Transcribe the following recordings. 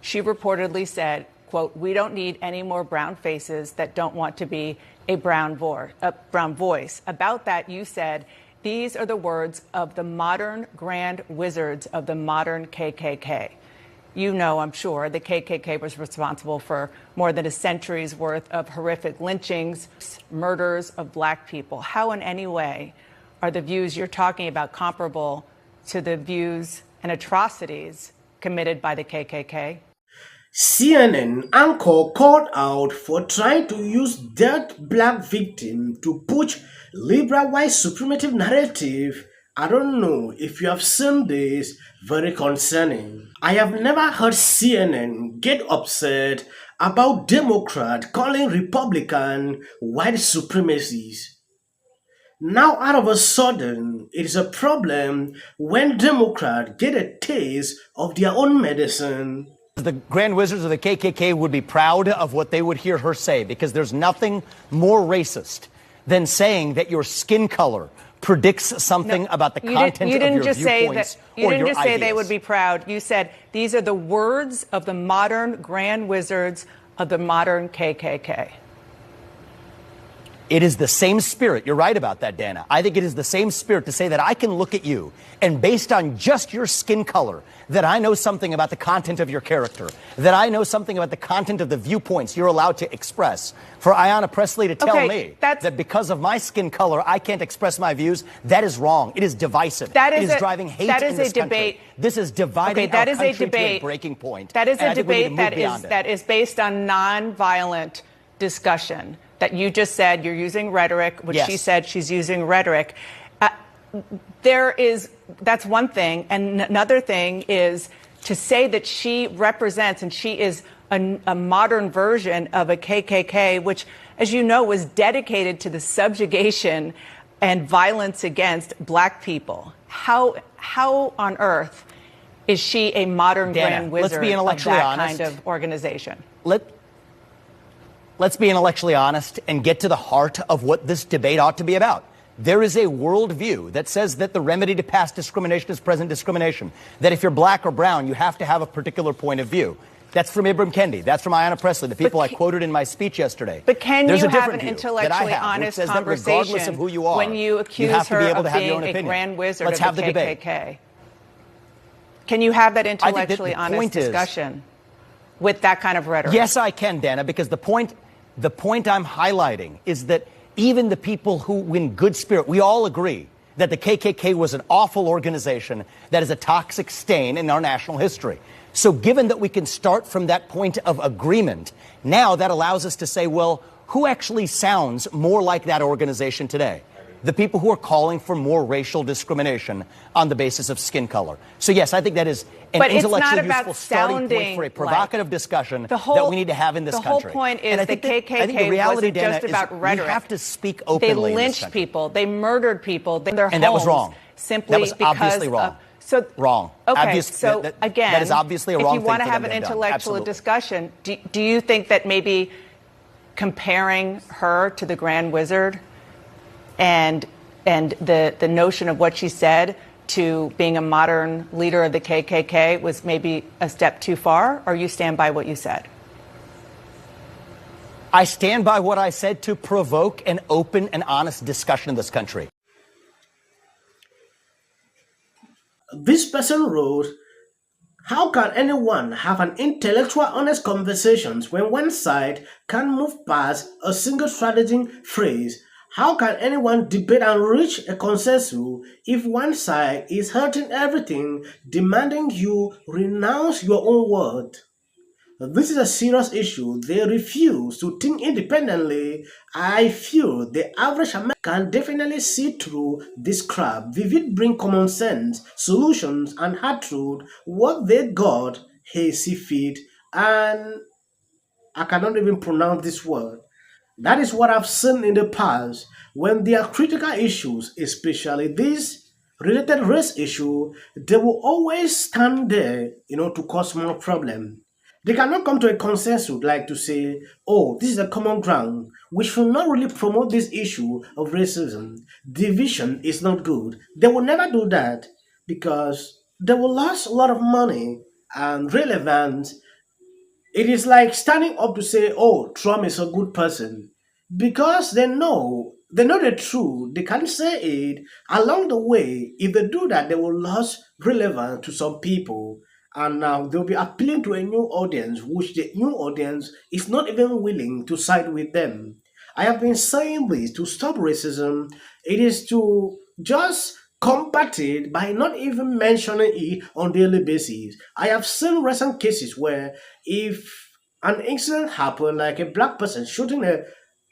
she reportedly said, quote, "We don't need any more brown faces that don't want to be a brown voice." About that, you said, "These are the words of the modern grand wizards of the modern KKK." You know, I'm sure, the KKK was responsible for more than a century's worth of horrific lynchings, murders of black people. How in any way are the views you're talking about comparable to the views and atrocities committed by the KKK? CNN anchor called out for trying to use dead black victim to push liberal white supremacy narrative. I don't know if you have seen this, very concerning. I have never heard CNN get upset about Democrat calling Republican white supremacists. Now, all of a sudden, it is a problem when Democrats get a taste of their own medicine. The Grand Wizards of the KKK would be proud of what they would hear her say, because there's nothing more racist than saying that your skin color predicts something about the content of your viewpoints or your You didn't just say ideas. they would be proud. You said these are the words of the modern Grand Wizards of the modern KKK. It is the same spirit. You're right about that, Dana. I think it is the same spirit to say that I can look at you and based on just your skin color, that I know something about the content of your character, that I know something about the content of the viewpoints you're allowed to express. For Ayanna Pressley to tell me that because of my skin color, I can't express my views, that is wrong. It is divisive. It is driving hate in this country. This is dividing our country to a breaking point. That is a debate that is based on nonviolent discussion. That you just said you're using rhetoric, which she said she's using rhetoric. That's one thing. And another thing is to say that she represents and she is a modern version of a KKK, which, as you know, was dedicated to the subjugation and violence against black people. How on earth is she a modern Grand Wizard of that kind of organization? Let's be intellectually honest and get to the heart of what this debate ought to be about. There is a worldview that says that the remedy to past discrimination is present discrimination, that if you're black or brown, you have to have a particular point of view. That's from Ibram Kendi. That's from Ayanna Pressley, the people I quoted in my speech yesterday. But can you have an intellectually honest conversation when you accuse her of being a Grand Wizard of the KKK? Can you have that intellectually honest discussion with that kind of rhetoric? Yes, I can, Dana, because the point I'm highlighting is that even the people who, in good spirit, we all agree that the KKK was an awful organization that is a toxic stain in our national history. So given that we can start from that point of agreement, now that allows us to say, well, who actually sounds more like that organization today? The people who are calling for more racial discrimination on the basis of skin color. So, yes, I think that is an intellectually useful starting point for a provocative discussion that we need to have in this country. The whole point is the KKK wasn't just about rhetoric. We have to speak openly. They lynched people. They murdered people. And that was wrong. Simply that was obviously wrong. Wrong. Okay, so again, that is obviously a wrong thing. If you want to have an intellectual discussion, do you think that maybe comparing her to the Grand Wizard and the notion of what she said to being a modern leader of the KKK was maybe a step too far, or you stand by what you said? I stand by what I said to provoke an open and honest discussion in this country. This person wrote, "How can anyone have an intellectual honest conversations when one side can't move past a single strategic phrase? How can anyone debate and reach a consensus if one side is hurting everything, demanding you renounce your own word? This is a serious issue. They refuse to think independently. I feel the average American can definitely see through this crap. Vivid bring common sense, solutions, and hard truth. What they got, hazy feet, and I cannot even pronounce this word. That is what I've seen in the past. When there are critical issues, especially this related race issue, they will always stand there, to cause more problem. They cannot come to a consensus like to say, oh, this is a common ground. We should not really promote this issue of racism. Division is not good. They will never do that because they will lose a lot of money and relevance It is like standing up to say, "Oh, Trump is a good person," because they know the truth. They can say it along the way. If they do that, they will lose relevance to some people, and now they'll be appealing to a new audience, which the new audience is not even willing to side with them. I have been saying this to stop racism. It is to just combat it by not even mentioning it on daily basis. I have seen recent cases where if an incident happened, like a black person shooting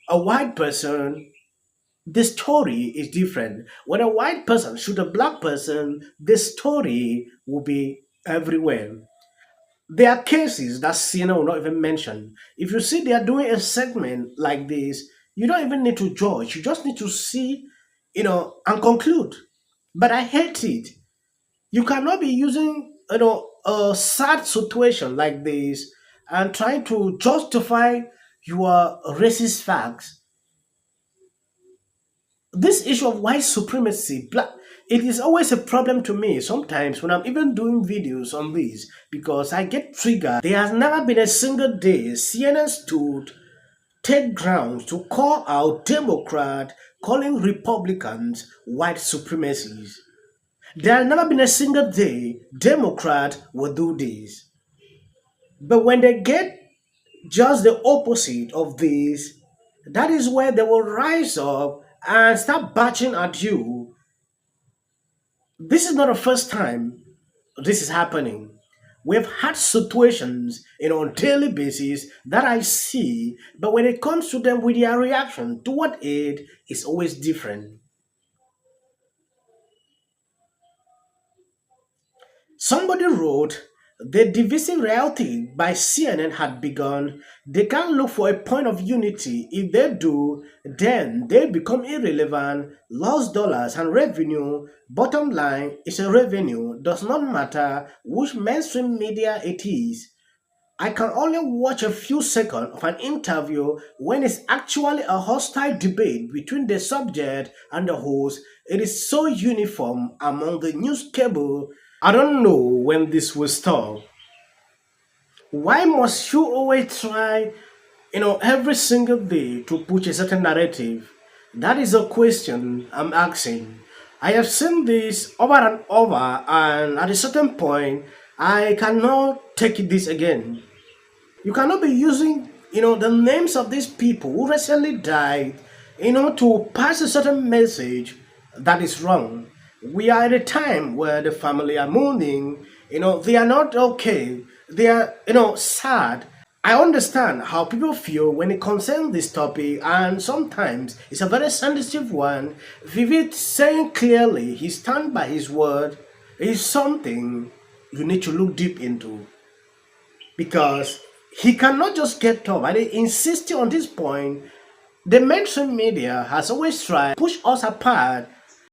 a white person, the story is different. When a white person shoot a black person, the story will be everywhere. There are cases that CNN will not even mention. If you see they are doing a segment like this, you don't even need to judge. You just need to see, and conclude. But I hate it. You cannot be using, a sad situation like this and trying to justify your racist facts. This issue of white supremacy, it is always a problem to me sometimes when I'm even doing videos on this because I get triggered. There has never been a single day CNN stood take grounds to call out Democrat calling Republicans white supremacists. There has never been a single day Democrat will do this. But when they get just the opposite of this, that is where they will rise up and start batching at you. This is not the first time this is happening. We've had situations on daily basis that I see, but when it comes to them with their reaction toward it is always different. Somebody wrote, the divisive reality by CNN had begun. They can't look for a point of unity. If they do, then they become irrelevant. Lost dollars and revenue. Bottom line is a revenue. Does not matter which mainstream media it is. I can only watch a few seconds of an interview when it's actually a hostile debate between the subject and the host. It is so uniform among the news cable. I don't know when this will stop. Why must you always try, every single day to push a certain narrative? That is a question I'm asking. I have seen this over and over, and at a certain point, I cannot take this again. You cannot be using, the names of these people who recently died, to pass a certain message that is wrong. We are at a time where the family are mourning, they are not okay. They are, sad. I understand how people feel when it concerns this topic, and sometimes it's a very sensitive one. Vivek saying clearly he stand by his word is something you need to look deep into because he cannot just get up and insisting on this point. The mainstream media has always tried to push us apart